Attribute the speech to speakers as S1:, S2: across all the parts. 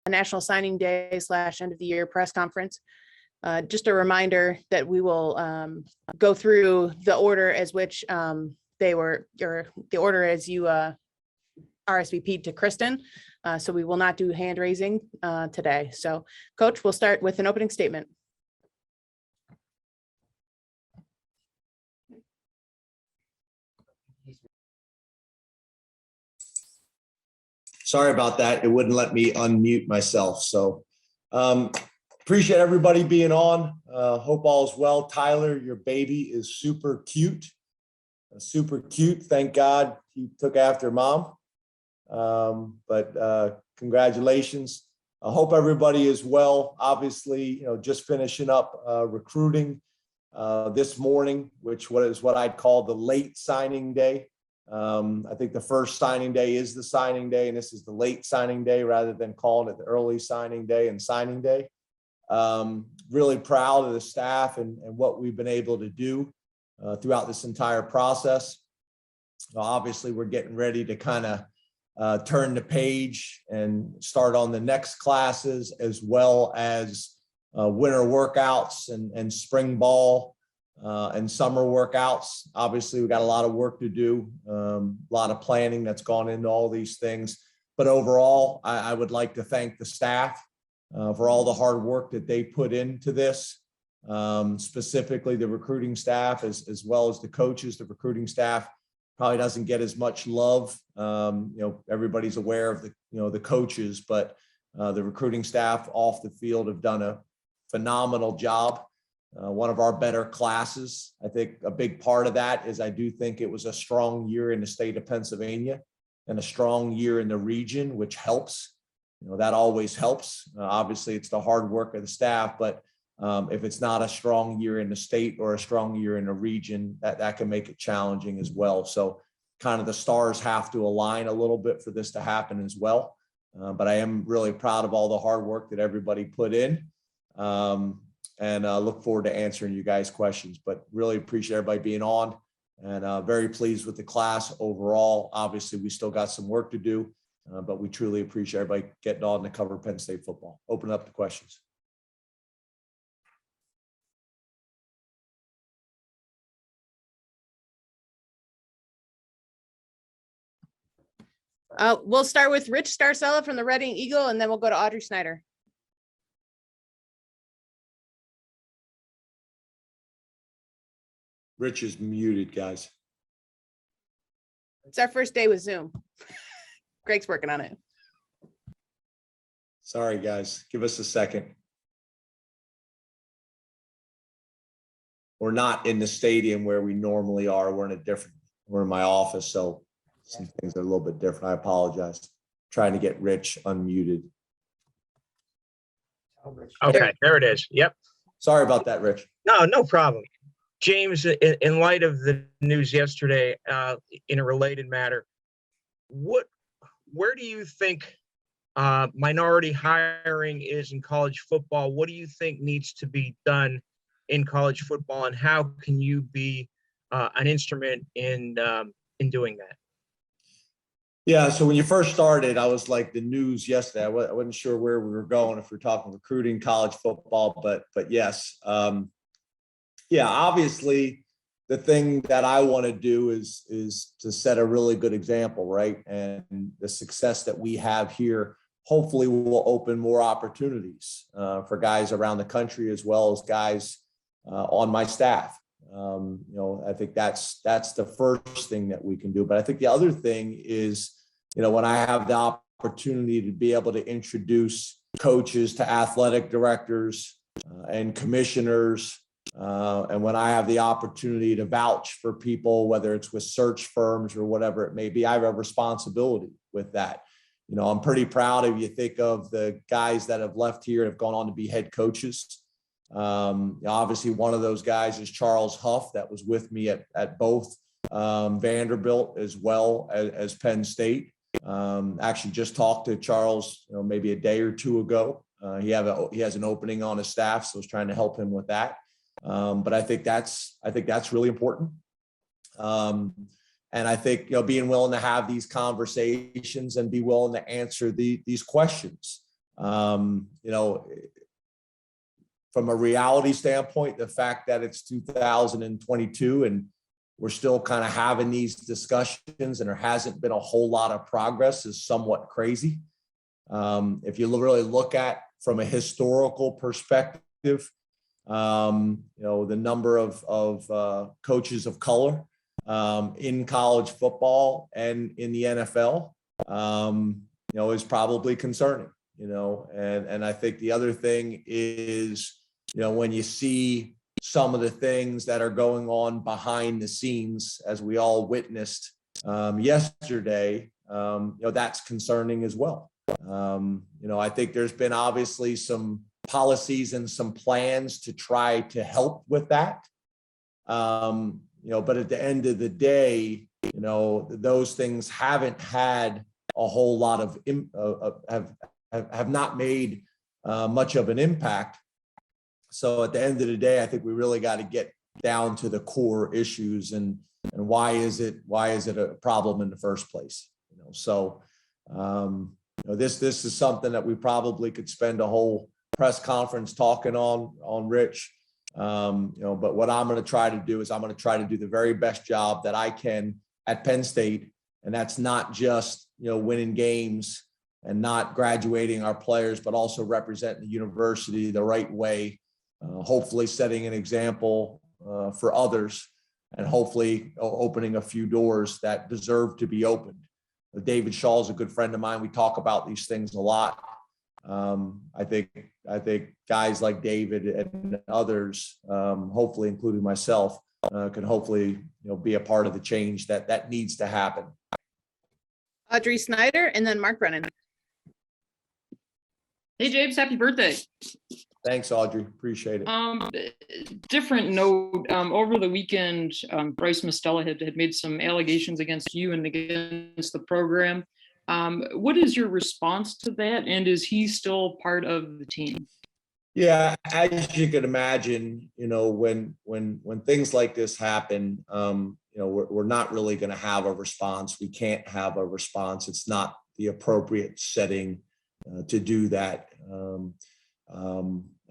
S1: National Signing Day / end of the year press conference. Just a reminder that we will go through the order as which they were, or the order as you RSVP'd to Kristen. So we will not do hand raising today. So Coach, we'll start with an opening statement.
S2: Sorry about that. It wouldn't let me unmute myself. So appreciate everybody being on. Hope all is well. Tyler, your baby is super cute. Super cute. Thank God he took after mom. But congratulations. I hope everybody is well. Obviously, just finishing up recruiting this morning, which is what I'd call the late signing day. I think the first signing day is the signing day, and this is the late signing day rather than calling it the early signing day and signing day. Really proud of the staff and what we've been able to do throughout this entire process. Obviously, we're getting ready to kind of turn the page and start on the next classes, as well as winter workouts and spring ball and summer workouts. Obviously, we got a lot of work to do, a lot of planning that's gone into all these things. But overall, I would like to thank the staff for all the hard work that they put into this, specifically the recruiting staff as well as the coaches. The recruiting staff probably doesn't get as much love. Everybody's aware of the coaches, but the recruiting staff off the field have done a phenomenal job. One of our better classes. I think a big part of that is I do think it was a strong year in the state of Pennsylvania and a strong year in the region, which helps. That always helps. Obviously, it's the hard work of the staff, but if it's not a strong year in the state or a strong year in the region, that can make it challenging as well. So kind of the stars have to align a little bit for this to happen as well. But I am really proud of all the hard work that everybody put in. And look forward to answering you guys' questions, but really appreciate everybody being on, and very pleased with the class overall. Obviously, we still got some work to do, but we truly appreciate everybody getting on to cover Penn State football. Open up the questions.
S1: We'll start with Rich Starcella from the Reading Eagle, and then we'll go to Audrey Snyder.
S2: Rich is muted, guys.
S1: It's our first day with Zoom. Greg's working on it.
S2: Sorry, guys. Give us a second. We're not in the stadium where we normally are. We're in my office, so some things are a little bit different. I apologize. Trying to get Rich unmuted.
S3: Okay, there it is. Yep.
S2: Sorry about that, Rich.
S3: No problem. James, in light of the news yesterday, in a related matter, where do you think minority hiring is in college football? What do you think needs to be done in college football, and how can you be an instrument in doing that?
S2: Yeah, so when you first started, I was like the news yesterday. I wasn't sure where we were going, if we're talking recruiting, college football, but yes. Yeah, obviously, the thing that I want to do is to set a really good example, right? And the success that we have here hopefully will open more opportunities for guys around the country, as well as guys on my staff. I think that's the first thing that we can do. But I think the other thing is, when I have the opportunity to be able to introduce coaches to athletic directors and commissioners, and when I have the opportunity to vouch for people, whether it's with search firms or whatever it may be, I have a responsibility with that. I'm pretty proud of, you think of the guys that have left here and have gone on to be head coaches. Obviously, one of those guys is Charles Huff, that was with me at both Vanderbilt as well as Penn State. Actually just talked to Charles, maybe a day or two ago. He has an opening on his staff, so I was trying to help him with that. But I think that's really important. And I think, being willing to have these conversations and be willing to answer these questions. You know, from a reality standpoint, the fact that it's 2022 and we're still kind of having these discussions and there hasn't been a whole lot of progress is somewhat crazy. If you really look at from a historical perspective, you know, the number of coaches of color in college football and in the NFL, you know, is probably concerning, you know, and I think the other thing is, you know, when you see some of the things that are going on behind the scenes, as we all witnessed yesterday, you know, that's concerning as well. You know, I think there's been obviously some policies and some plans to try to help with that. You know, but at the end of the day, you know, those things haven't had a whole lot of have not made much of an impact. So at the end of the day, I think we really got to get down to the core issues and why is it a problem in the first place? You know, so you know, this is something that we probably could spend a whole press conference talking on, Rich. You know, but what I'm going to try to do is I'm going to try to do the very best job that I can at Penn State, and that's not just, you know, winning games and not graduating our players, but also representing the university the right way. Hopefully setting an example for others and hopefully opening a few doors that deserve to be opened. David Shaw is a good friend of mine. We talk about these things a lot. I think guys like David and others, hopefully including myself, can hopefully, you know, be a part of the change that needs to happen.
S1: Audrey Snyder and then Mark Brennan.
S4: Hey, James, happy birthday.
S2: Thanks, Audrey. Appreciate it.
S4: Different note, over the weekend, Bryce Mostella had made some allegations against you and against the program. What is your response to that? And is he still part of the team?
S2: Yeah, as you can imagine, you know, when things like this happen, you know, we're not really going to have a response. We can't have a response. It's not the appropriate setting to do that.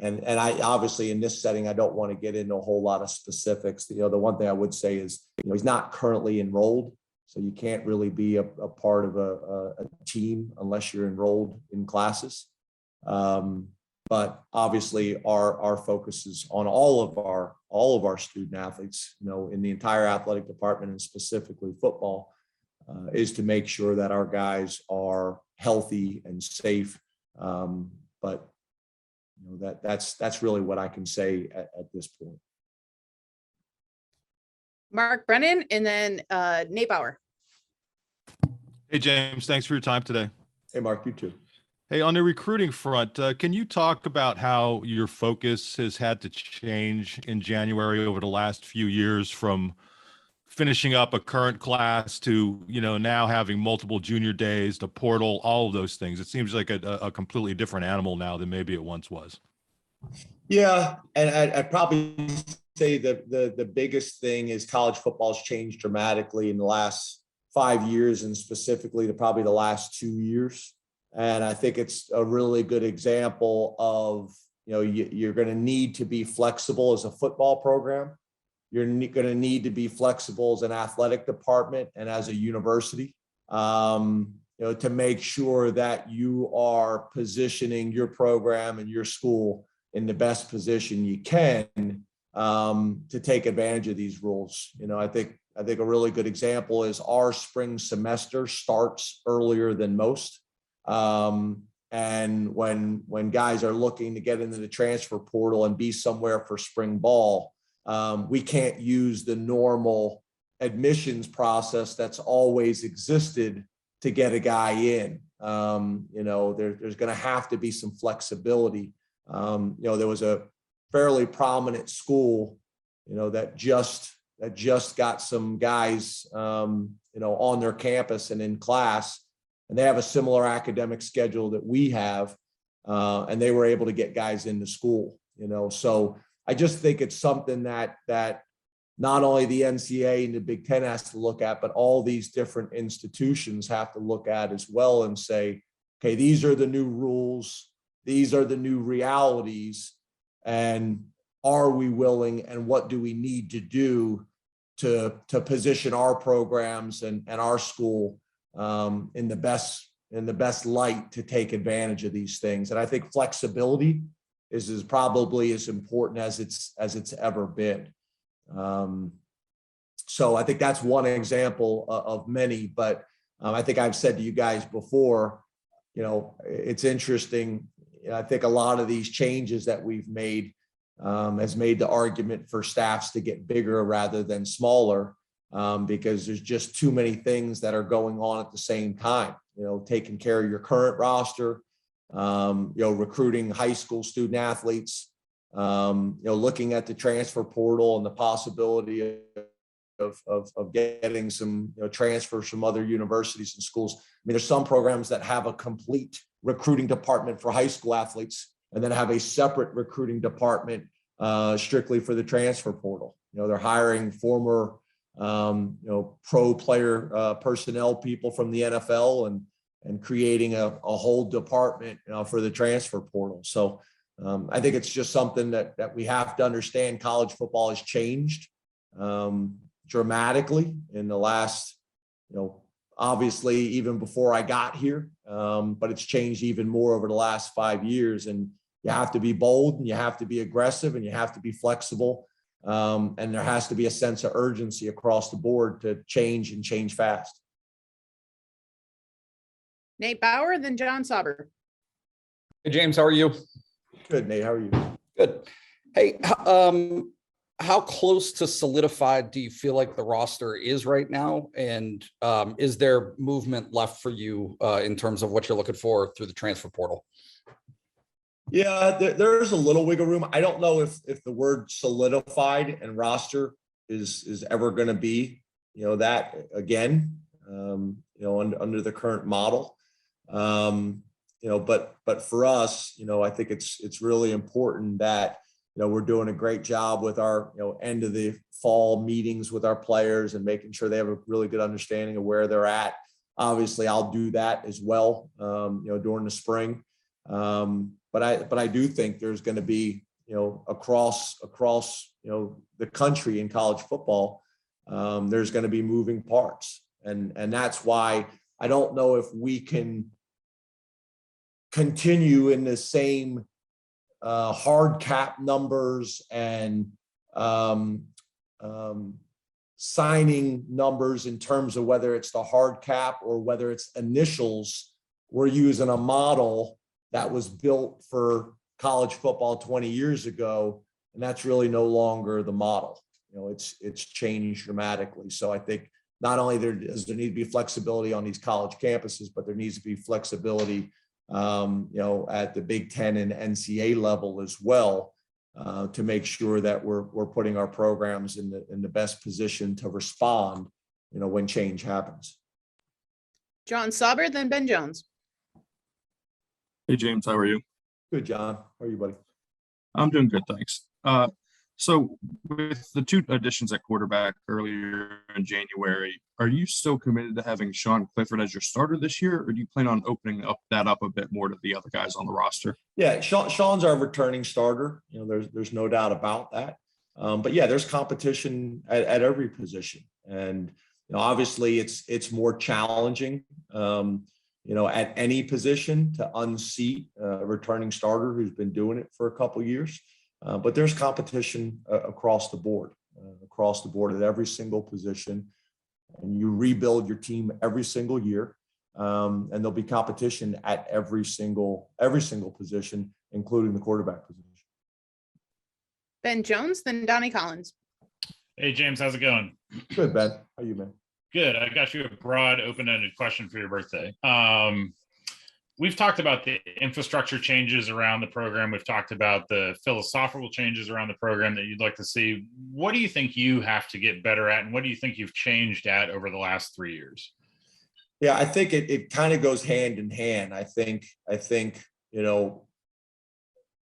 S2: And I obviously in this setting, I don't want to get into a whole lot of specifics. You know, the one thing I would say is, you know, he's not currently enrolled, so you can't really be a part of a team unless you're enrolled in classes. But obviously our focus is on all of our student athletes, you know, in the entire athletic department and specifically football, is to make sure that our guys are healthy and safe. But you know, that's really what I can say at this point.
S1: Mark Brennan and then Nate Bauer.
S5: Hey, James, thanks for your time today.
S2: Hey, Mark, you too.
S5: Hey, on the recruiting front, can you talk about how your focus has had to change in January over the last few years from finishing up a current class to, you know, now having multiple junior days, the portal, all of those things? It seems like a completely different animal now than maybe it once was.
S2: Yeah, and I'd probably say the biggest thing is college football's changed dramatically in the last 5 years and specifically to probably the last 2 years. And I think it's a really good example of, you know, you're going to need to be flexible as a football program. You're going to need to be flexible as an athletic department and as a university, you know, to make sure that you are positioning your program and your school in the best position you can to take advantage of these rules. You know, I think a really good example is our spring semester starts earlier than most. And when guys are looking to get into the transfer portal and be somewhere for spring ball, we can't use the normal admissions process that's always existed to get a guy in. You know, there's going to have to be some flexibility. You know, there was a fairly prominent school, you know, that just got some guys, you know, on their campus and in class, and they have a similar academic schedule that we have, and they were able to get guys into school, you know. So I just think it's something that not only the NCAA and the Big Ten has to look at, but all these different institutions have to look at as well and say, okay, these are the new rules. these are the new realities, and are we willing, and what do we need to do to position our programs and our school in the best light to take advantage of these things. And I think flexibility is probably as important as it's ever been. So I think that's one example of many, but I think I've said to you guys before, it's interesting. I think a lot of these changes that we've made has made the argument for staffs to get bigger rather than smaller, because there's just too many things that are going on at the same time. Taking care of your current roster, recruiting high school student athletes, looking at the transfer portal and the possibility of getting some transfers from other universities and schools. I mean, there's some programs that have a complete recruiting department for high school athletes and then have a separate recruiting department strictly for the transfer portal. They're hiring former pro player personnel people from the NFL and creating a whole department for the transfer portal. So I think it's just something that we have to understand. College football has changed dramatically in the last, obviously even before I got here, but it's changed even more over the last 5 years. And you have to be bold, and you have to be aggressive, and you have to be flexible. And there has to be a sense of urgency across the board to change and change fast.
S1: Nate Bauer, then John Sauber.
S6: Hey, James, how are you?
S2: Good, Nate. How are you?
S6: Good. Hey, how close to solidified do you feel like the roster is right now? And is there movement left for you in terms of what you're looking for through the transfer portal?
S2: Yeah, there's a little wiggle room. I don't know if the word solidified and roster is ever going to be, that again, under the current model. But for us, I think it's really important that, we're doing a great job with our, end of the fall meetings with our players and making sure they have a really good understanding of where they're at. Obviously, I'll do that as well, during the spring. But I do think there's going to be, across the country in college football, there's going to be moving parts. And that's why I don't know if we can continue in the same hard cap numbers and signing numbers in terms of whether it's the hard cap or whether it's initials. We're using a model that was built for college football 20 years ago, and that's really no longer the model. It's changed dramatically. So I think not only does there need to be flexibility on these college campuses, but there needs to be flexibility at the Big Ten and NCAA level as well, to make sure that we're putting our programs in the best position to respond, when change happens.
S1: John Sauber, then Ben Jones.
S7: Hey, James, how are you?
S2: Good, John. How are you, buddy?
S7: I'm doing good, thanks. So with the 2 additions at quarterback earlier in January, are you still committed to having Sean Clifford as your starter this year, or do you plan on opening that up a bit more to the other guys on the roster?
S2: Yeah, Sean's our returning starter. There's no doubt about that. But yeah, there's competition at every position, and obviously it's more challenging, at any position to unseat a returning starter who's been doing it for a couple of years. But there's competition across the board at every single position, and you rebuild your team every single year. And there'll be competition at every single position, including the quarterback position.
S1: Ben Jones, then Donnie Collins.
S8: Hey, James, how's it going?
S2: Good, Ben. How you, man?
S8: Good. I got you a broad, open-ended question for your birthday. We've talked about the infrastructure changes around the program. We've talked about the philosophical changes around the program that you'd like to see. What do you think you have to get better at, and what do you think you've changed at over the last 3 years?
S2: Yeah, I think it kind of goes hand in hand. I think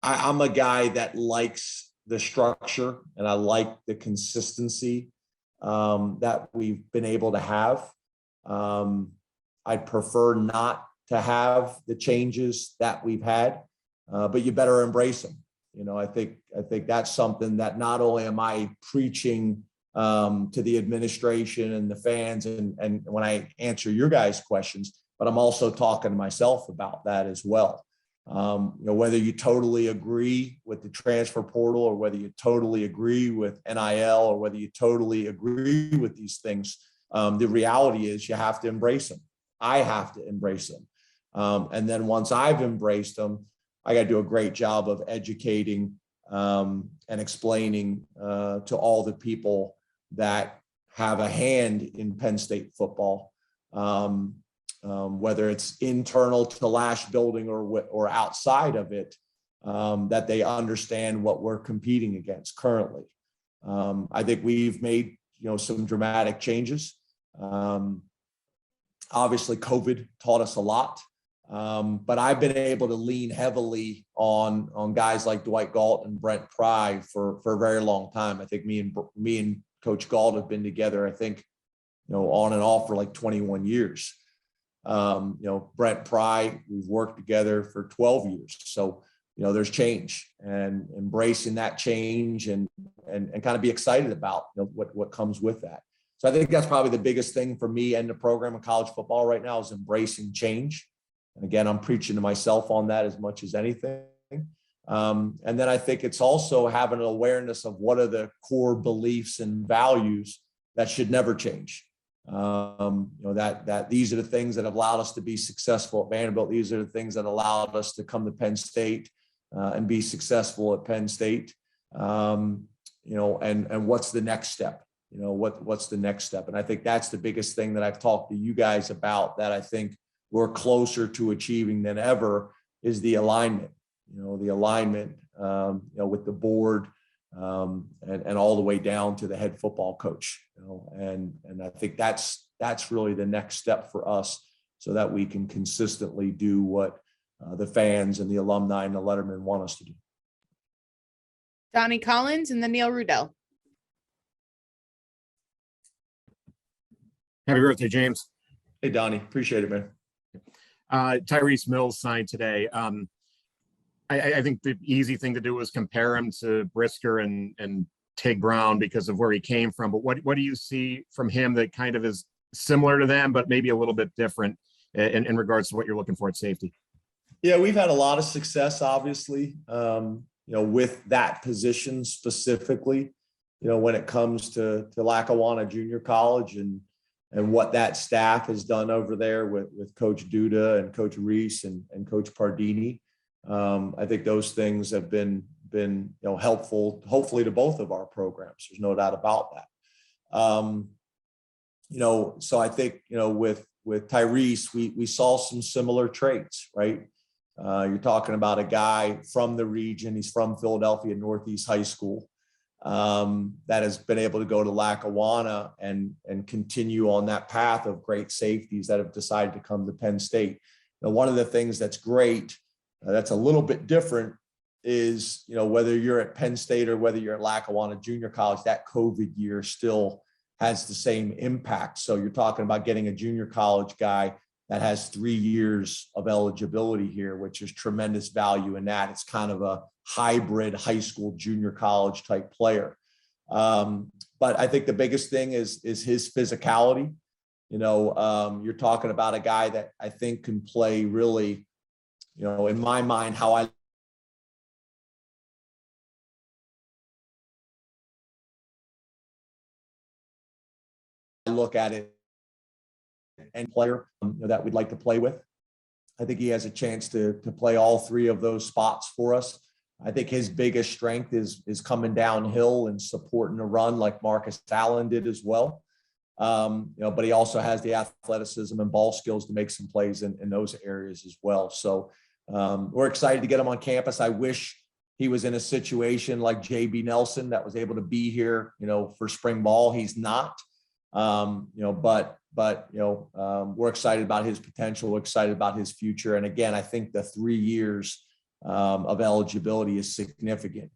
S2: I'm a guy that likes the structure, and I like the consistency that we've been able to have. I'd prefer not to have the changes that we've had. but you better embrace them. I think that's something that not only am I preaching to the administration and the fans and when I answer your guys' questions, but I'm also talking to myself about that as well. Whether you totally agree with the transfer portal or whether you totally agree with NIL or whether you totally agree with these things, the reality is you have to embrace them. I have to embrace them. And then once I've embraced them, I got to do a great job of educating and explaining to all the people that have a hand in Penn State football, whether it's internal to the Lash building or outside of it, that they understand what we're competing against currently. I think we've made some dramatic changes. Obviously, COVID taught us a lot. But I've been able to lean heavily on guys like Dwight Galt and Brent Pry for a very long time. I think me and Coach Galt have been together, I think, on and off for like 21 years. Brent Pry, we've worked together for 12 years. So, there's change, and embracing that change and kind of be excited about what comes with that. So I think that's probably the biggest thing for me and the program of college football right now is embracing change. And again, I'm preaching to myself on that as much as anything. And then I think it's also having an awareness of what are the core beliefs and values that should never change. That these are the things that have allowed us to be successful at Vanderbilt. These are the things that allowed us to come to Penn State and be successful at Penn State. And what's the next step? What's the next step? And I think that's the biggest thing that I've talked to you guys about that I think we're closer to achieving than ever is the alignment, with the board and all the way down to the head football coach, and I think that's really the next step for us so that we can consistently do what the fans and the alumni and the lettermen want us to do.
S1: Donnie Collins and then Neil Rudell.
S9: Happy birthday, James.
S2: Hey, Donnie, appreciate it, man.
S9: Tyrese Mills signed today. I think the easy thing to do was compare him to Brisker and Tig Brown because of where he came from. But what do you see from him that kind of is similar to them, but maybe a little bit different in regards to what you're looking for at safety?
S2: Yeah, we've had a lot of success, obviously, with that position specifically, when it comes to Lackawanna Junior College and what that staff has done over there with Coach Duda and Coach Reese and Coach Pardini. I think those things have been helpful, hopefully, to both of our programs. There's no doubt about that. So I think, with Tyrese, we saw some similar traits, right? You're talking about a guy from the region. He's from Philadelphia Northeast High School. That has been able to go to Lackawanna and continue on that path of great safeties that have decided to come to Penn State. Now, one of the things that's great, that's a little bit different, is whether you're at Penn State or whether you're at Lackawanna Junior College, that COVID year still has the same impact. So you're talking about getting a junior college guy that has 3 years of eligibility here, which is tremendous value in that. It's kind of a hybrid high school, junior college type player. But I think the biggest thing is his physicality. You're talking about a guy that I think can play really, in my mind, how I look at it, and player that we'd like to play with. I think he has a chance to play all three of those spots for us. I think his biggest strength is coming downhill and supporting the run like Marcus Allen did as well. But he also has the athleticism and ball skills to make some plays in those areas as well. So we're excited to get him on campus. I wish he was in a situation like JB Nelson that was able to be here, for spring ball. He's not, but we're excited about his potential. We're excited about his future. And again, I think the 3 years of eligibility is significant.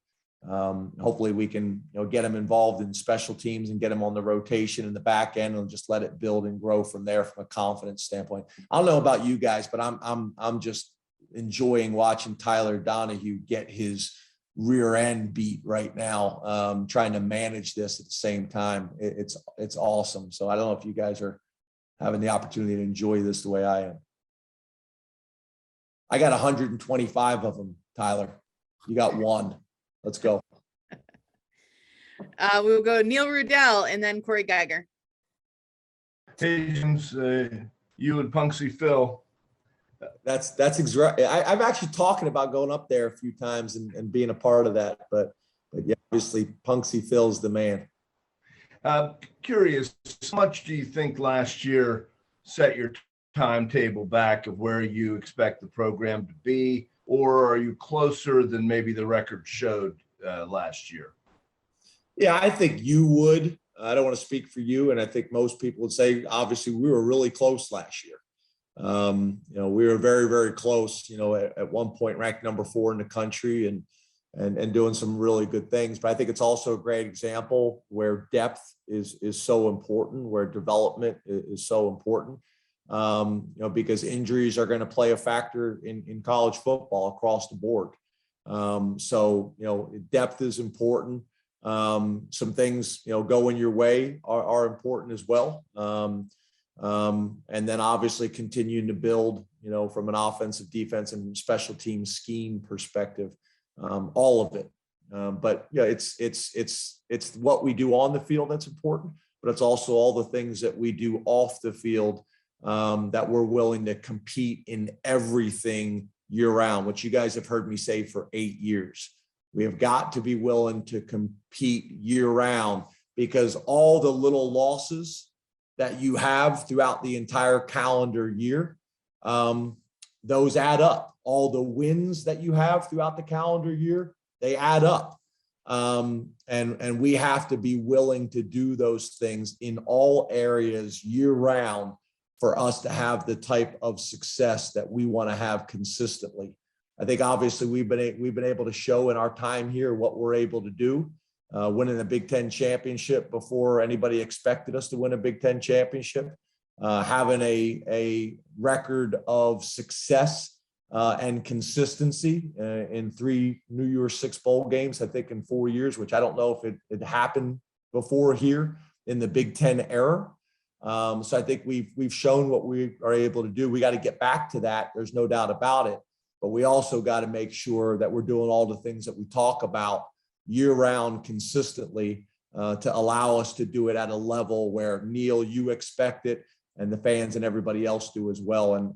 S2: Hopefully we can get him involved in special teams and get him on the rotation in the back end and just let it build and grow from there from a confidence standpoint. I don't know about you guys, but I'm just enjoying watching Tyler Donahue get his rear end beat right now, trying to manage this at the same time. It's awesome. So I don't know if you guys are having the opportunity to enjoy this the way I am. I got 125 of them, Tyler. You got one. Let's go.
S1: We'll go Neil Rudell and then Corey Geiger.
S10: Hey, James, you and Punksy Phil.
S2: That's exactly. I'm actually talking about going up there a few times and being a part of that, but yeah, obviously Punksy Phil's the man.
S10: Curious, how much do you think last year set your timetable back of where you expect the program to be, or are you closer than maybe the record showed last year?
S2: Yeah, I think you would. I don't want to speak for you, and I think most people would say, obviously, we were really close last year. We were very, very close, at one point ranked number 4 in the country and doing some really good things. But I think it's also a great example where depth is so important, where development is so important, because injuries are going to play a factor in college football across the board. So depth is important. Some things, going your way are important as well. And then obviously continuing to build, from an offensive, defense, and special team scheme perspective, all of it. But yeah, it's what we do on the field that's important, but it's also all the things that we do off the field, that we're willing to compete in everything year round, which you guys have heard me say for 8 years. We have got to be willing to compete year round, because all the little losses that you have throughout the entire calendar year, those add up. All the wins that you have throughout the calendar year, they add up. And we have to be willing to do those things in all areas year round for us to have the type of success that we want to have consistently. I think obviously we've been able to show in our time here what we're able to do. Winning a Big Ten championship before anybody expected us to win a Big Ten championship, having a record of success and consistency in 3 New Year's Six bowl games, I think in 4 years, which I don't know if it happened before here in the Big Ten era. So I think we've shown what we are able to do. We got to get back to that. There's no doubt about it. But we also got to make sure that we're doing all the things that we talk about year round consistently, to allow us to do it at a level where, Neil, you expect it and the fans and everybody else do as well. And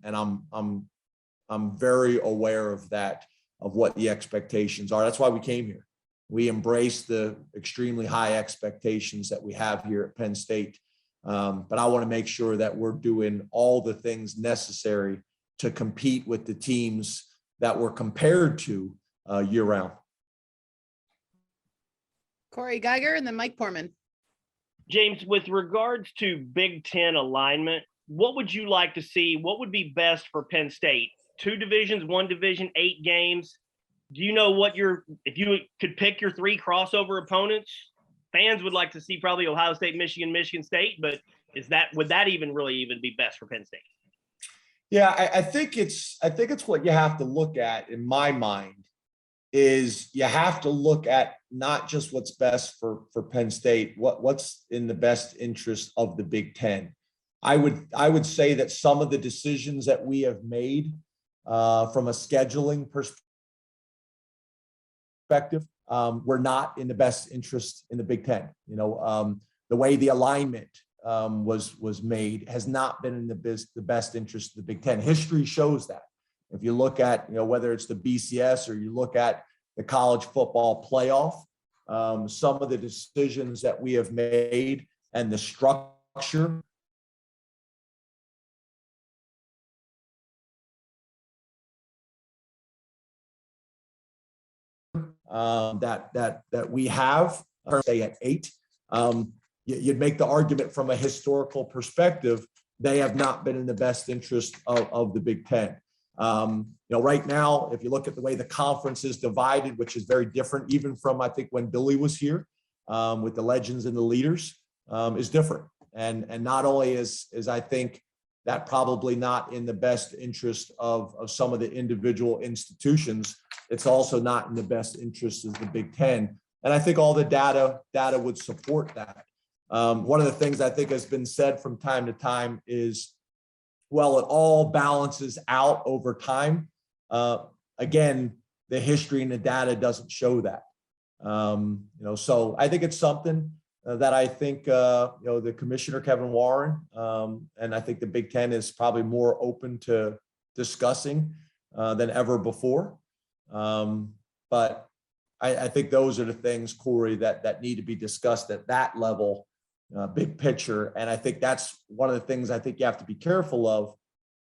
S2: I'm very aware of that, of what the expectations are. That's why we came here. We embrace the extremely high expectations that we have here at Penn State. But I want to make sure that we're doing all the things necessary to compete with the teams that we're compared to year round.
S1: Corey Geiger and then Mike Portman.
S11: James, with regards to Big Ten alignment, what would you like to see? What would be best for Penn State? 2 divisions, 1 division, 8 games. Do you know what if you could pick your 3 crossover opponents? Fans would like to see probably Ohio State, Michigan, Michigan State, but would that even be best for Penn State?
S2: Yeah, I think it's what you have to look at, in my mind, is you have to look at not just what's best for Penn State, what's in the best interest of the Big Ten. I would say that some of the decisions that we have made from a scheduling perspective were not in the best interest in the Big Ten. The way the alignment was made has not been in the best interest of the Big Ten. History shows that. If you look at, whether it's the BCS or you look at the college football playoff, some of the decisions that we have made and the structure that we have, say at 8, you'd make the argument from a historical perspective, they have not been in the best interest of the Big Ten. Right now, if you look at the way the conference is divided, which is very different, even from, I think, when Billy was here, with the legends and the leaders, is different. And not only is I think that probably not in the best interest of some of the individual institutions. It's also not in the best interest of the Big Ten. And I think all the data would support that. One of the things I think has been said from time to time is, well, it all balances out over time. Again, the history and the data doesn't show that. So I think it's something that I think, the Commissioner, Kevin Warren, and I think the Big Ten is probably more open to discussing than ever before. But I think those are the things, Corey, that need to be discussed at that level, big picture. And I think that's one of the things I think you have to be careful of,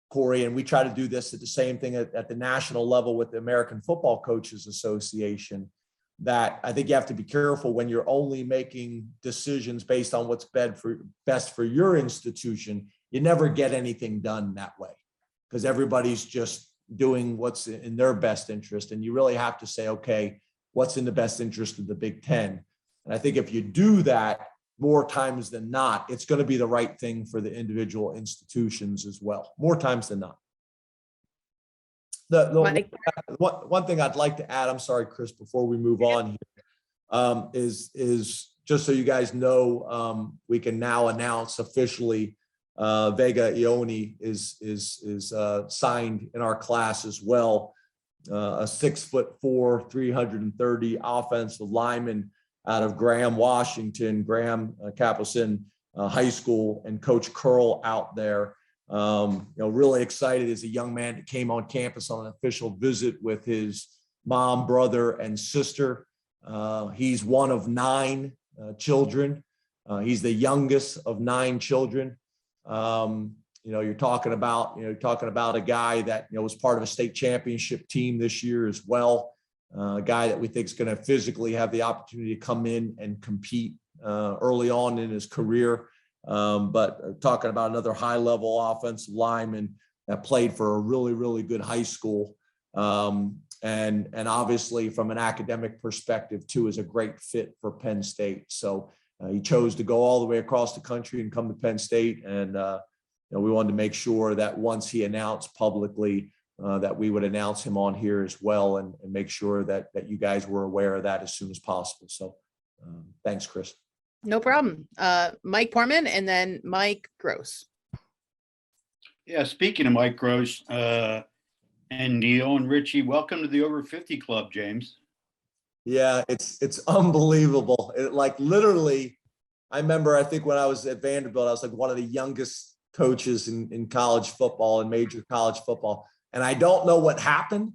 S2: Corey, and we try to do this at the same thing at the national level with the American Football Coaches Association, that I think you have to be careful when you're only making decisions based on what's best for your institution. You never get anything done that way because everybody's just doing what's in their best interest. And you really have to say, okay, what's in the best interest of the Big Ten? And I think if you do that more times than not, it's going to be the right thing for the individual institutions as well, more times than not. One thing I'd like to add, I'm sorry, Chris, before we move on here, is just so you guys know, we can now announce officially Vega Ioni is signed in our class as well. A 6'4", 330 offensive lineman out of Graham, Washington, Graham Capucin High School, and Coach Curl out there. Really excited as a young man that came on campus on an official visit with his mom, brother, and sister. He's one of 9 children. He's the youngest of 9 children. You're talking about a guy that was part of a state championship team this year as well. A guy that we think is going to physically have the opportunity to come in and compete early on in his career. But talking about another high-level offensive lineman that played for a really, really good high school. And obviously from an academic perspective too, is a great fit for Penn State. So he chose to go all the way across the country and come to Penn State. And we wanted to make sure that once he announced publicly that we would announce him on here as well, and make sure that you guys were aware of that as soon as possible. So thanks, Chris.
S1: No problem. Mike Portman and then Mike Gross.
S12: Yeah, speaking of Mike Gross and Neil and Richie, welcome to the Over 50 Club, James.
S2: Yeah, it's unbelievable. Literally, I remember, I think when I was at Vanderbilt, I was like one of the youngest coaches in college football and major college football. And I don't know what happened,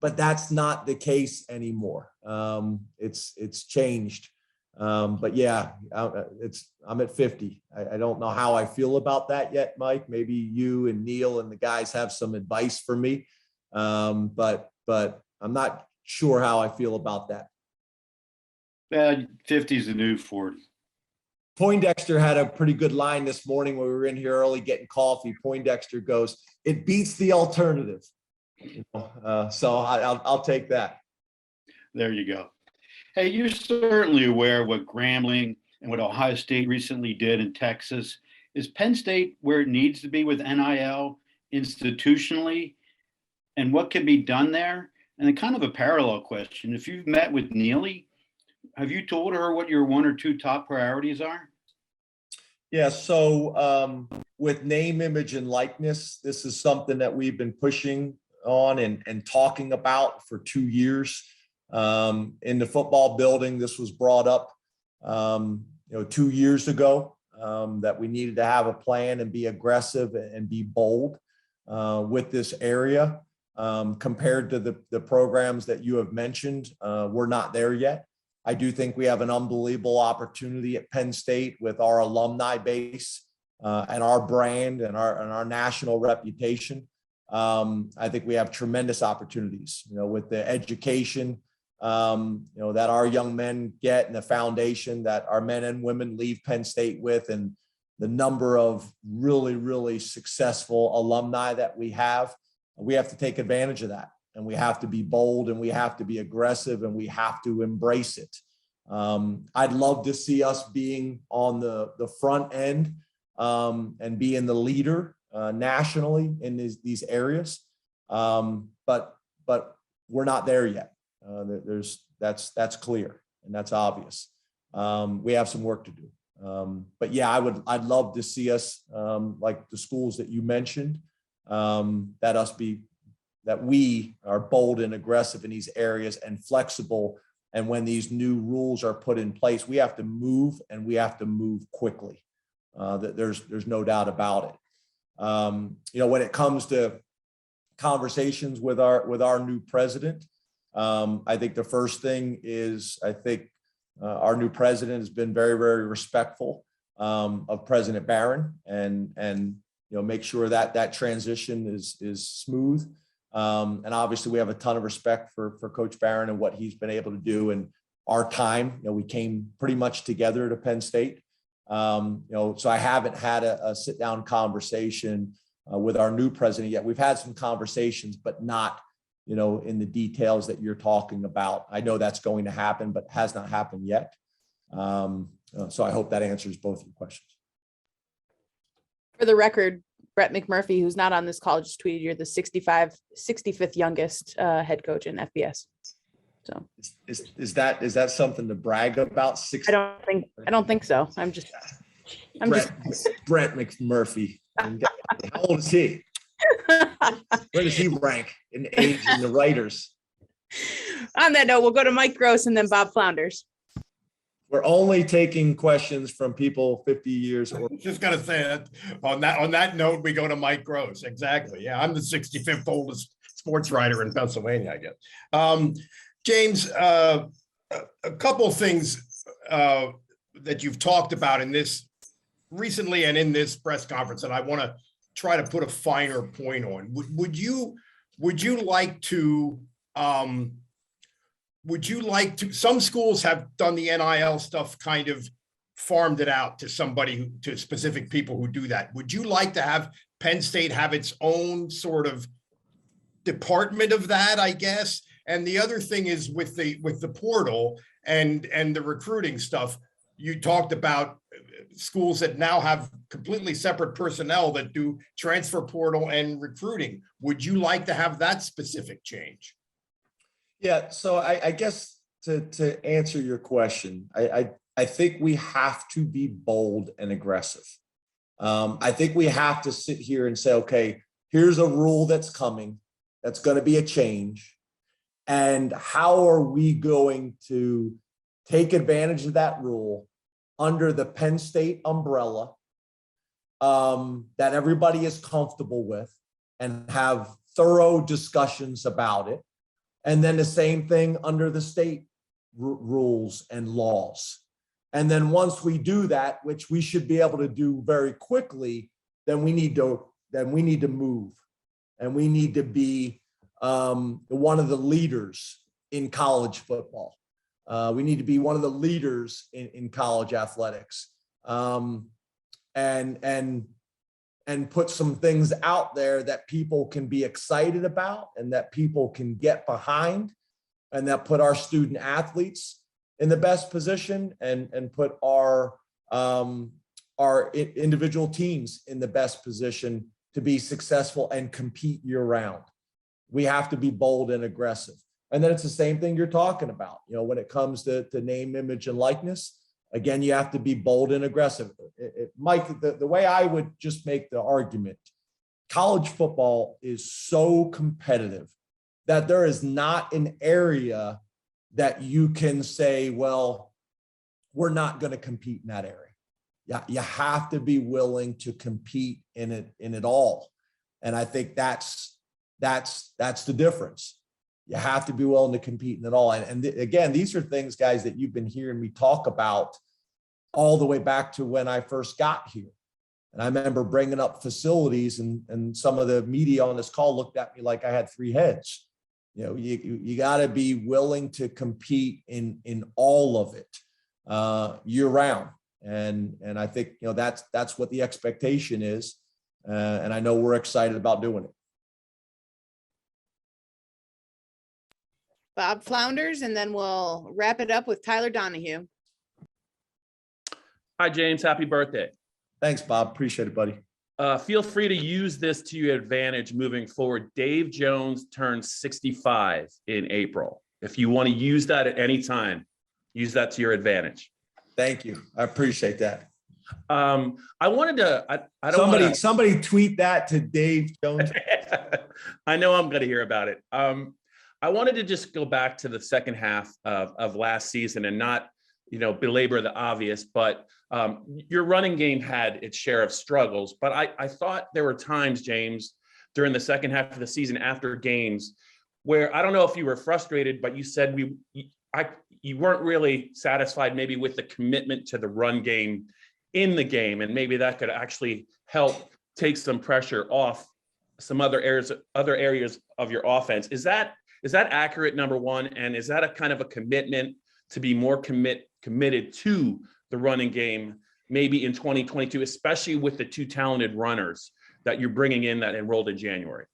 S2: but that's not the case anymore. It's changed. But yeah, I'm at 50. I don't know how I feel about that yet, Mike. Maybe you and Neil and the guys have some advice for me. But I'm not sure how I feel about that.
S12: 50 is the new 40.
S2: Poindexter had a pretty good line this morning when we were in here early getting coffee. Poindexter goes, "It beats the alternative." So I'll take that.
S12: There you go. Hey, you're certainly aware of what Grambling and what Ohio State recently did in Texas. Is Penn State where it needs to be with NIL institutionally? And what can be done there? And then kind of a parallel question. If you've met with Neely, have you told her what your 1 or 2 top priorities are?
S2: Yeah, so with name, image, and likeness, this is something that we've been pushing on and talking about for 2 years. In the football building, this was brought up 2 years ago, that we needed to have a plan and be aggressive and be bold with this area. Compared to the programs that you have mentioned, we're not there yet. I do think we have an unbelievable opportunity at Penn State with our alumni base and our brand and our national reputation. I think we have tremendous opportunities, with the education, that our young men get and the foundation that our men and women leave Penn State with, and the number of really, really successful alumni that we have to take advantage of that. And we have to be bold, and we have to be aggressive, and we have to embrace it. I'd love to see us being on the front end and being the leader nationally in these areas. But we're not there yet. That's clear and that's obvious. We have some work to do. But yeah, I'd love to see us, like the schools that you mentioned, that we are bold and aggressive in these areas and flexible. And when these new rules are put in place, we have to move, and we have to move quickly. There's no doubt about it. When it comes to conversations with our new president, I think the first thing is, our new president has been very, very respectful of President Barron, and make sure that transition is smooth. And obviously, we have a ton of respect for Coach Barron and what he's been able to do. And our time, we came pretty much together to Penn State. So I haven't had a sit-down conversation with our new president yet. We've had some conversations, but not in the details that you're talking about. I know that's going to happen, but has not happened yet. So I hope that answers both your questions.
S1: For the record, Brett McMurphy, who's not on this call, just tweeted you're the 65th youngest head coach in FBS. So
S2: is that something to brag about?
S1: I don't think so.
S2: Brett McMurphy. How old is he? Where does he rank in age in the writers?
S1: On that note, we'll go to Mike Gross and then Bob Flounders.
S2: We're only taking questions from people 50 years or
S13: just gonna say that on that note, we go to Mike Gross. Exactly. Yeah, I'm the 65th oldest sports writer in Pennsylvania, I guess. James, a couple of things that you've talked about in this recently and in this press conference, and I want to try to put a finer point on. Would you like to? Would you like to? Some schools have done the NIL stuff, kind of farmed it out to to specific people who do that. Would you like to have Penn State have its own sort of department of that, I guess? And the other thing is with the portal and the recruiting stuff, you talked about schools that now have completely separate personnel that do transfer portal and recruiting. Would you like to have that specific change?
S2: Yeah, so I guess to answer your question, I think we have to be bold and aggressive. I think we have to sit here and say, okay, here's a rule that's coming, that's going to be a change. And how are we going to take advantage of that rule under the Penn State umbrella that everybody is comfortable with and have thorough discussions about it? And then the same thing under the state rules and laws. And then once we do that, which we should be able to do very quickly, then we need to move, and we need to be one of the leaders in college football. We need to be one of the leaders in college athletics, and put some things out there that people can be excited about and that people can get behind, and that put our student athletes in the best position and put our individual teams in the best position to be successful and compete year round. We have to be bold and aggressive. And then it's the same thing you're talking about, when it comes to name, image, and likeness. Again, you have to be bold and aggressive. Mike, the way I would just make the argument, college football is so competitive that there is not an area that you can say, well, we're not going to compete in that area. Yeah, you have to be willing to compete in it all. And I think that's the difference. You have to be willing to compete in it all. And again, these are things, guys, that you've been hearing me talk about all the way back to when I first got here. And I remember bringing up facilities, and some of the media on this call looked at me like I had three heads. You got to be willing to compete in all of it year round. And I think, that's what the expectation is. And I know we're excited about doing it.
S1: Bob Flounders, and then we'll wrap it up with Tyler Donahue.
S14: Hi, James. Happy birthday.
S2: Thanks, Bob. Appreciate it, buddy.
S14: Feel free to use this to your advantage moving forward. Dave Jones turns 65 in April. If you want to use that at any time, use that to your advantage.
S2: Thank you. I appreciate that.
S14: I wanted to, I don't
S2: Somebody,
S14: wanna,
S2: somebody tweet that to Dave Jones.
S14: I know I'm going to hear about it. I wanted to just go back to the second half of last season and not, belabor the obvious, but your running game had its share of struggles. But I thought there were times, James, during the second half of the season after games where I don't know if you were frustrated, but you said you weren't really satisfied maybe with the commitment to the run game in the game, and maybe that could actually help take some pressure off some other areas of your offense. Is that accurate, number one? And is that a kind of a commitment to be more committed to the running game, maybe in 2022, especially with the two talented runners that you're bringing in that enrolled in January?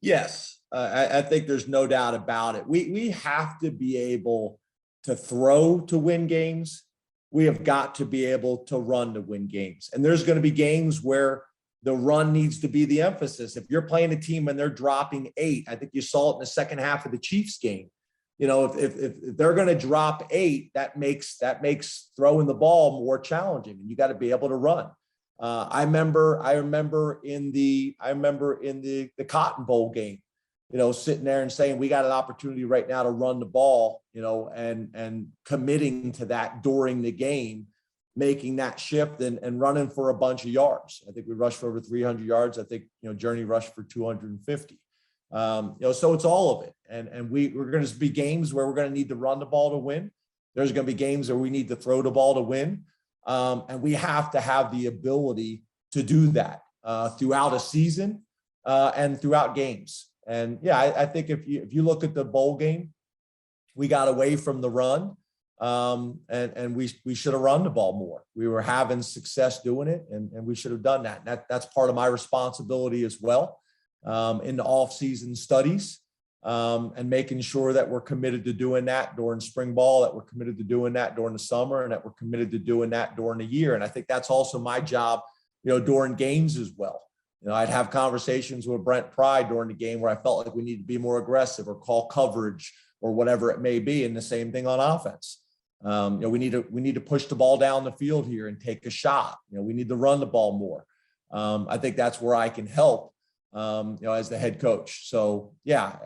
S2: Yes, I think there's no doubt about it. We have to be able to throw to win games. We have got to be able to run to win games. And there's going to be games where the run needs to be the emphasis. If you're playing a team and they're dropping 8, I think you saw it in the second half of the Chiefs game. If they're going to drop 8, that makes throwing the ball more challenging, and you got to be able to run. I remember in the Cotton Bowl game, sitting there and saying, we got an opportunity right now to run the ball, and committing to that during the game, making that shift and running for a bunch of yards. I think we rushed for over 300 yards. I think, Journey rushed for 250. So it's all of it. And we're going to be games where we're going to need to run the ball to win. There's going to be games where we need to throw the ball to win. And we have to have the ability to do that throughout a season and throughout games. And yeah, I think if you look at the bowl game, we got away from the run, and we should have run the ball more. We were having success doing it, and we should have done that. And that's part of my responsibility as well, in the off-season studies, and making sure that we're committed to doing that during spring ball, that we're committed to doing that during the summer, and that we're committed to doing that during the year. And I think that's also my job, during games as well. I'd have conversations with Brent Pry during the game where I felt like we need to be more aggressive or call coverage or whatever it may be. And the same thing on offense. We need to push the ball down the field here and take a shot. We need to run the ball more. I think that's where I can help, as the head coach. So yeah,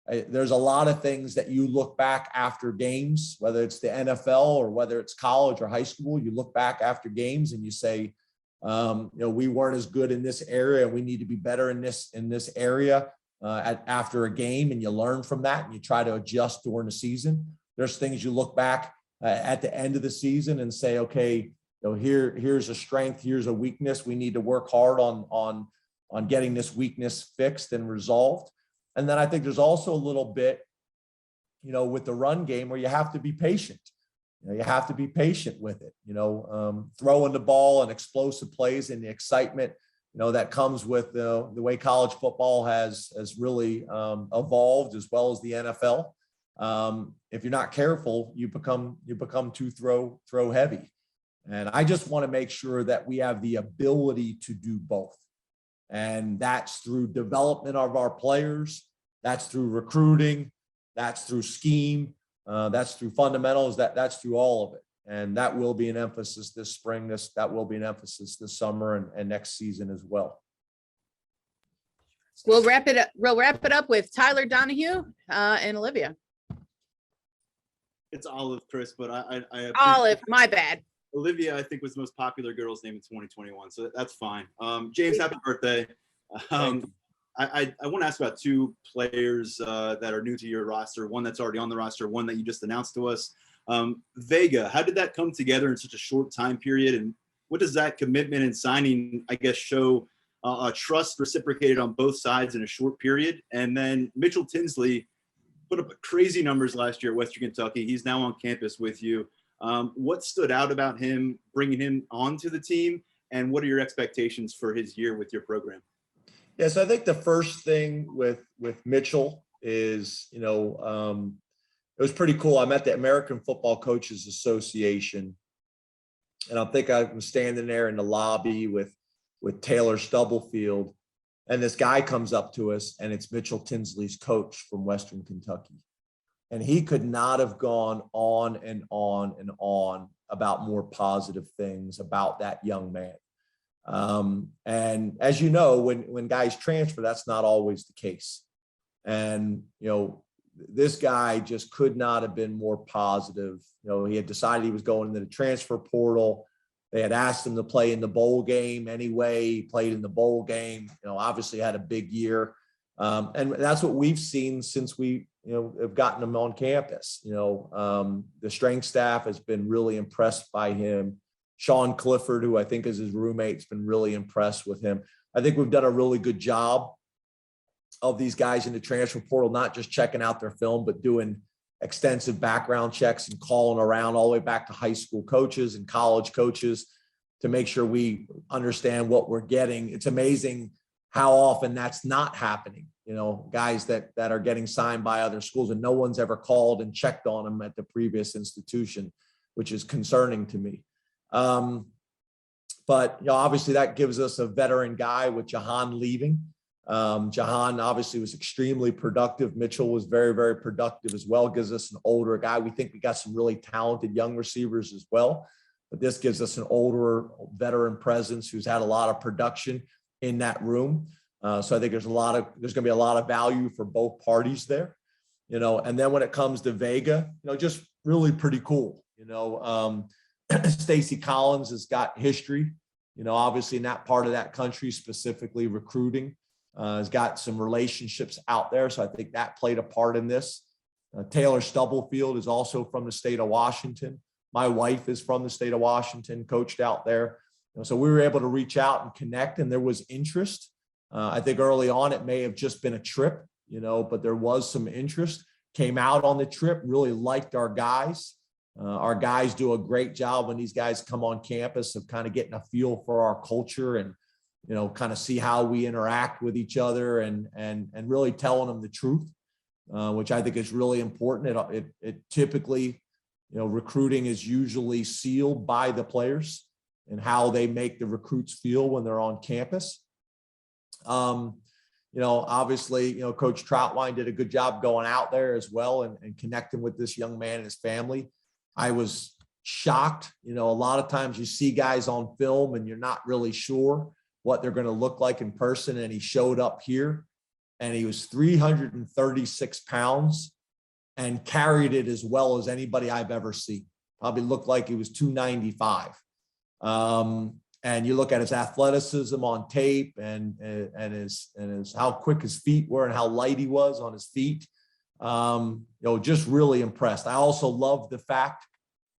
S2: there's a lot of things that you look back after games, whether it's the NFL or whether it's college or high school, you look back after games and you say, we weren't as good in this area, and we need to be better in this area after a game, and you learn from that and you try to adjust during the season. There's things you look back at the end of the season and say, okay, here's a strength, here's a weakness. We need to work hard on getting this weakness fixed and resolved. And then I think there's also a little bit, with the run game where you have to be patient. You have to be patient with it, throwing the ball and explosive plays and the excitement, that comes with the way college football has really evolved, as well as the NFL. If you're not careful, you become too throw heavy. And I just want to make sure that we have the ability to do both. And that's through development of our players. That's through recruiting. That's through scheme. That's through fundamentals. That's through all of it. And that will be an emphasis this spring. That will be an emphasis this summer and next season as well.
S1: We'll wrap it up with Tyler Donahue and Olivia.
S15: It's Olive, Chris, but I
S1: Olive, my bad.
S15: Olivia, I think, was the most popular girl's name in 2021, so that's fine. James, happy birthday. I want to ask about 2 players that are new to your roster, one that's already on the roster, one that you just announced to us. Vega, how did that come together in such a short time period? And what does that commitment and signing, I guess, show trust reciprocated on both sides in a short period? And then Mitchell Tinsley put up crazy numbers last year at Western Kentucky. He's now on campus with you. What stood out about him, bringing him onto the team? And what are your expectations for his year with your program?
S2: Yeah, so I think the first thing with Mitchell is, it was pretty cool. I met the American Football Coaches Association, and I think I was standing there in the lobby with with Taylor Stubblefield. And this guy comes up to us, and it's Mitchell Tinsley's coach from Western Kentucky. And he could not have gone on and on and on about more positive things about that young man. And as you know, when guys transfer, that's not always the case. And, this guy just could not have been more positive. He had decided he was going into the transfer portal. They had asked him to play in the bowl game anyway. He played in the bowl game, obviously had a big year. And that's what we've seen since we, have gotten him on campus. The strength staff has been really impressed by him. Sean Clifford, who I think is his roommate, has been really impressed with him. I think we've done a really good job of these guys in the transfer portal, not just checking out their film, but doing extensive background checks and calling around all the way back to high school coaches and college coaches to make sure we understand what we're getting. It's amazing how often that's not happening. Guys that are getting signed by other schools and no one's ever called and checked on them at the previous institution, which is concerning to me. But obviously that gives us a veteran guy with Jahan leaving. Jahan obviously was extremely productive. Mitchell was very, very productive as well. Gives us an older guy. We think we got some really talented young receivers as well, but this gives us an older veteran presence who's had a lot of production in that room. So I think there's going to be a lot of value for both parties there, and then when it comes to Vega, just really pretty cool. Stacy Collins has got history, obviously in that part of that country, specifically recruiting. Has got some relationships out there. So I think that played a part in this. Taylor Stubblefield is also from the state of Washington. My wife is from the state of Washington, coached out there. So we were able to reach out and connect, and there was interest. I think early on it may have just been a trip, but there was some interest. Came out on the trip, really liked our guys. Our guys do a great job when these guys come on campus of kind of getting a feel for our culture and kind of see how we interact with each other and really telling them the truth, which I think is really important. It typically, recruiting is usually sealed by the players and how they make the recruits feel when they're on campus. Obviously, Coach Troutwine did a good job going out there as well and connecting with this young man and his family. I was shocked. A lot of times you see guys on film and you're not really sure what they're going to look like in person. And he showed up here and he was 336 pounds and carried it as well as anybody I've ever seen. Probably looked like he was 295. And you look at his athleticism on tape and his how quick his feet were and how light he was on his feet. Just really impressed. I also love the fact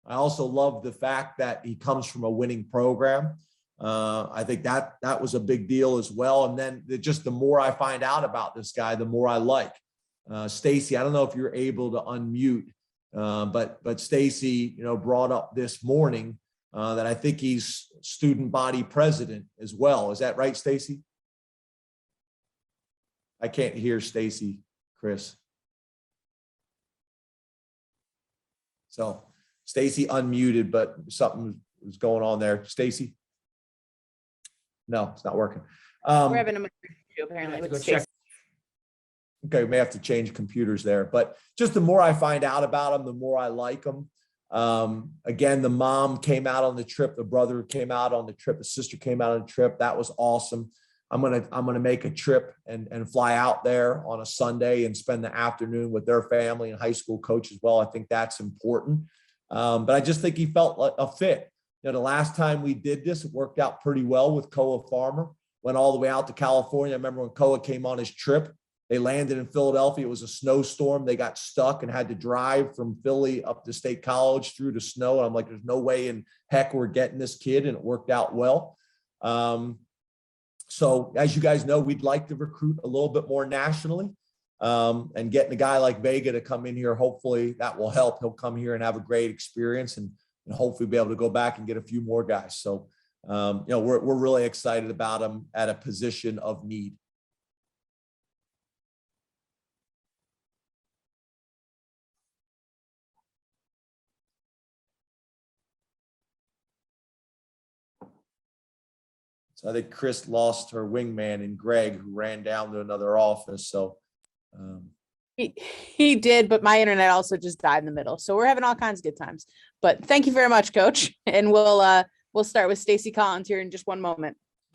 S2: that he comes from a winning program. I think that was a big deal as well. And then just the more I find out about this guy, the more I like. Stacy, I don't know if you're able to unmute, but Stacy, brought up this morning that I think he's student body president as well. Is that right, Stacy? I can't hear Stacy, Chris. So Stacy unmuted, but something was going on there. Stacy? No, it's not working.
S1: We're having a issue apparently with Stacy.
S2: Okay, we may have to change computers there, but just the more I find out about him, the more I like him. Again, the mom came out on the trip, the brother came out on the trip, the sister came out on the trip. That was awesome. I'm gonna make a trip and fly out there on a Sunday and spend the afternoon with their family and high school coach as well. I think that's important. But I just think he felt like a fit. The last time we did this, it worked out pretty well with Koa Farmer. Went all the way out to California. I remember when Koa came on his trip, they landed in Philadelphia. It was a snowstorm. They got stuck and had to drive from Philly up to State College through the snow. And I'm like, there's no way in heck we're getting this kid. And it worked out well. So as you guys know, we'd like to recruit a little bit more nationally. And getting a guy like Vega to come in here, hopefully that will help. He'll come here and have a great experience and hopefully be able to go back and get a few more guys. So, we're really excited about him at a position of need. So I think Chris lost her wingman in Greg, who ran down to another office. So
S1: He did, but my internet also just died in the middle. So we're having all kinds of good times. But thank you very much, Coach. And we'll start with Stacy Collins here in just one moment.